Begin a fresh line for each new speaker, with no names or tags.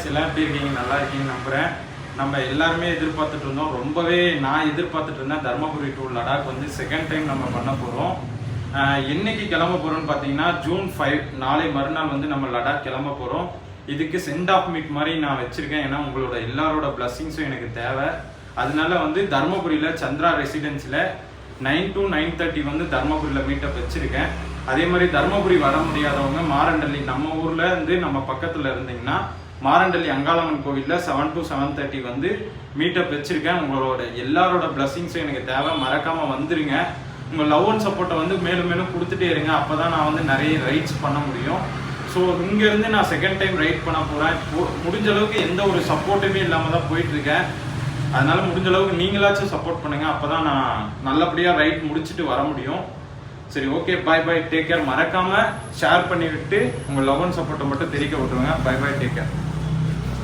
எல்லாம் எப்படி இருக்கீங்க? நல்லா இருக்கீங்க நம்புறேன். நம்ம எல்லாருமே எதிர்பார்த்துட்டு இருந்தோம். ரொம்பவே நான் எதிர்பார்த்துட்டு இருந்தேன். தர்மபுரி டு லடாக் வந்து செகண்ட் டைம் நம்ம பண்ண போகிறோம். என்னைக்கு கிளம்ப போகிறோம்னு பார்த்தீங்கன்னா ஜூன் 5 நாளை மறுநாள் வந்து நம்ம லடாக் கிளம்ப போகிறோம். இதுக்கு சென்ட் ஆஃப் மீட் மாதிரி நான் வச்சுருக்கேன். ஏன்னா உங்களோட எல்லாரோட பிளஸ்ஸிங்ஸும் எனக்கு தேவை. அதனால வந்து தர்மபுரியில் சந்திரா ரெசிடென்சியில் 9 to 9:30 வந்து தர்மபுரியில் மீட்டப் வச்சுருக்கேன். அதே மாதிரி தர்மபுரி வர முடியாதவங்க மாரண்டள்ளி நம்ம ஊரில் இருந்து நம்ம பக்கத்தில் இருந்தீங்கன்னா மாரண்டள்ளி அங்காளம்மன் கோவிலில் 7 to 7:30 வந்து மீட்டப் வச்சுருக்கேன். உங்களோட எல்லாரோட பிளஸ்ஸிங்ஸும் எனக்கு தேவை. மறக்காமல் வந்துடுங்க. உங்கள் லவ் அண்ட் சப்போர்ட்டை வந்து மேலும் மேலும் கொடுத்துட்டே இருங்க. அப்போ தான் நான் வந்து நிறைய ரைட்ஸ் பண்ண முடியும். ஸோ இங்கேருந்து நான் செகண்ட் டைம் ரைட் பண்ண போகிறேன். முடிஞ்ச அளவுக்கு எந்த ஒரு சப்போர்ட்டுமே இல்லாமல் தான் போயிட்டுருக்கேன். அதனால் முடிஞ்ச அளவுக்கு நீங்களாச்சும் சப்போர்ட் பண்ணுங்கள். அப்போ தான் நான் நல்லபடியாக ரைட் முடிச்சுட்டு வர முடியும். சரி, ஓகே, பாய் பாய், டேக் கேர். மறக்காமல் ஷேர் பண்ணிவிட்டு உங்கள் லவ் அண்ட் சப்போர்ட்டை மட்டும் தெரிவிக்க விட்டுருங்க. பாய் பாய், டேக் கேர்.